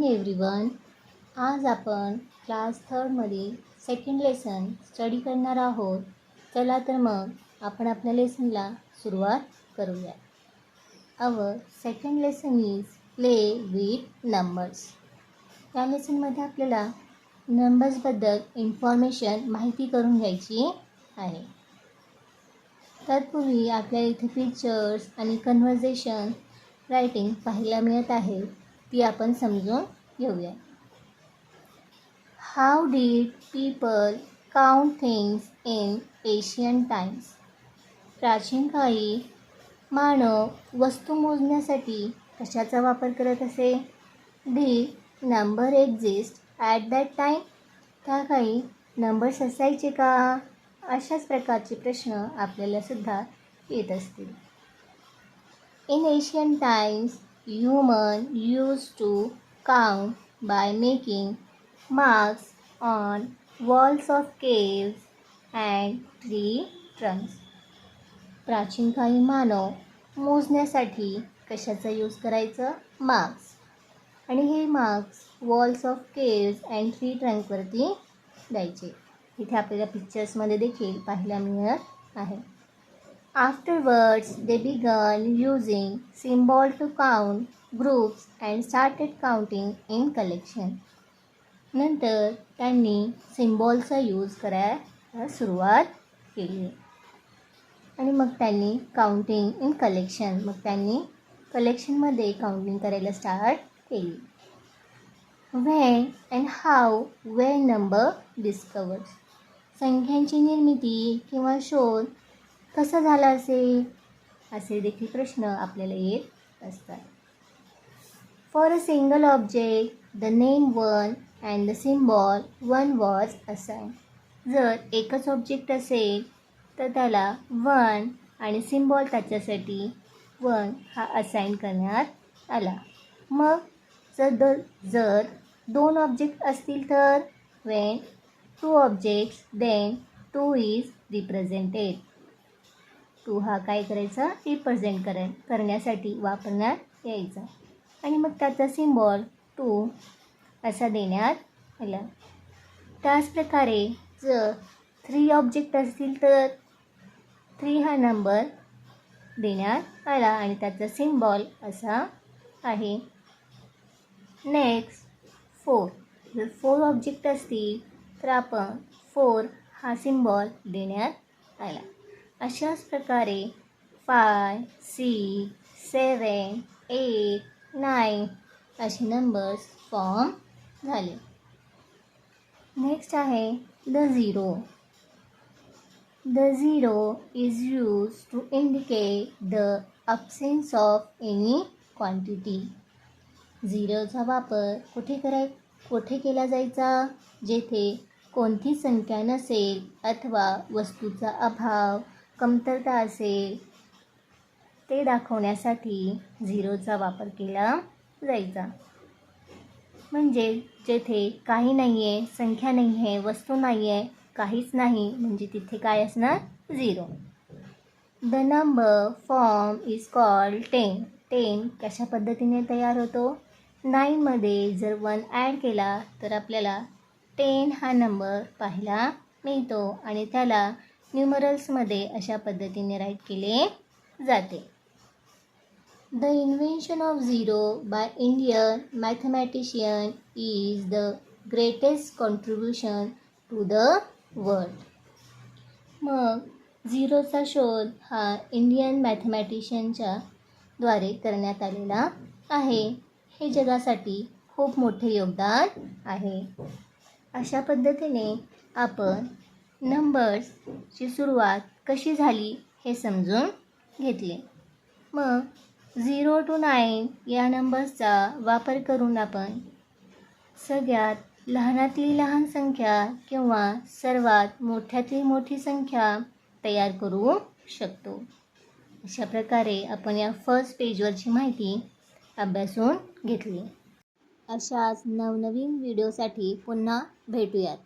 Morning everyone. आज आपण class 3मध्ये second lesson study करणार आहोत. चला तर मग आपण आपल्या लेसनला सुरुवात करूया. Our second lesson is play with numbers. या लेसनमध्ये आपल्याला नंबर्सबद्दल इन्फॉर्मेशन माहिती करून घ्यायची आहे. तत्पूर्वी आपल्याला इथे पिक्चर्स आणि कन्व्हर्सेशन रायटिंग पाहायला मिळत आहे, ती आपण समजून घेऊया. How did people count things in ancient times. प्राचीन काळी मानव वस्तू मोजण्यासाठी कशाचा वापर करत असे? Did number exist at that time. त्या काळी नंबर्स असायचे का? अशाच प्रकारचे प्रश्न आपल्याला सुद्धा येत असतील. In ancient times, humans used to count by making marks on walls of caves and tree trunks. प्राचीन काळी मानव मोजण्यासाठी कशाचा यूज करायचं? मार्क्स. आणि हे marks walls of caves and tree ट्रंकवरती द्यायचे. इथे आपल्याला पिक्चर्समध्ये देखील पाहायला मिळत आहे. Afterwards, they began using symbols to count groups and started counting in collection. नंतर त्यांनी सिम्बॉलचा यूज करायला सुरुवात केली आणि मग त्यांनी काउंटिंग इन कलेक्शन, मग त्यांनी कलेक्शनमध्ये काउंटिंग करायला स्टार्ट केली. When and how were number discovered. संख्यांची निर्मिती किंवा शोध कसा झाला असेल? असे देखील प्रश्न आपल्याला येत असतात. For a single object the name one and the symbol one was assign. जर एकच ऑब्जेक्ट असेल तर त्याला वन आणि सिम्बॉल त्याच्यासाठी वन हा असाइन करण्यात आला. मग जर दोन ऑब्जेक्ट असतील तर when two objects then two is represented. Two हा काय करायचा? रिप्रेझेंट करण्यासाठी वापरण्यात यायचा आणि मग त्याचा सिम्बॉल टू असा देण्यात आला. त्याचप्रकारे जर थ्री ऑब्जेक्ट असतील तर थ्री हा नंबर देण्यात आला आणि त्याचा सिम्बॉल असा आहे. Next four. जर फोर ऑब्जेक्ट असतील तर आपण फोर हा सिम्बॉल देण्यात आला. अशाच प्रकारे 5, 6, 7, 8, 9 असे नंबर्स फॉर्म झाले. नेक्स्ट आहे the zero. The zero is use to indicate the absence of any quantity. झिरोचा वापर कुठे केला जायचा? जेथे कोणती संख्या नसेल अथवा वस्तूचा अभाव, कमतरता असेल ते दाखवण्यासाठी झिरोचा वापर केला जायचा. म्हणजे जेथे काही नाही आहे, संख्या नाही आहे, वस्तू नाही आहे, काहीच नाही, म्हणजे तिथे काय असणार? Zero. The number form is called 10. 10 कशा पद्धतीने तयार होतो? 9मध्ये जर 1 ॲड केला तर आपल्याला 10 हा नंबर पाहायला मिळतो आणि त्याला न्यूमरल्समध्ये अशा पद्धतीने राईट केले जाते. The invention of zero by Indian mathematician is the greatest contribution to the world. मग झिरोचा शोध हा इंडियन मॅथमॅटिशियनच्या द्वारे करण्यात आलेला आहे. हे जगासाठी खूप मोठे योगदान आहे. अशा पद्धतीने आपण नंबर्सची सुरुवात कशी झाली हे समजून घेतले. मग 0 to 9 या नंबर्सचा वापर करून आपण सगळ्यात लहानातली लहान संख्या किंवा सर्वात मोठ्यातली मोठी संख्या तयार करू शकतो. अशा प्रकारे आपण या फर्स्ट पेजवरची माहिती अभ्यासून घेतली. अशाच नवनवीन व्हिडिओसाठी पुन्हा भेटूयात.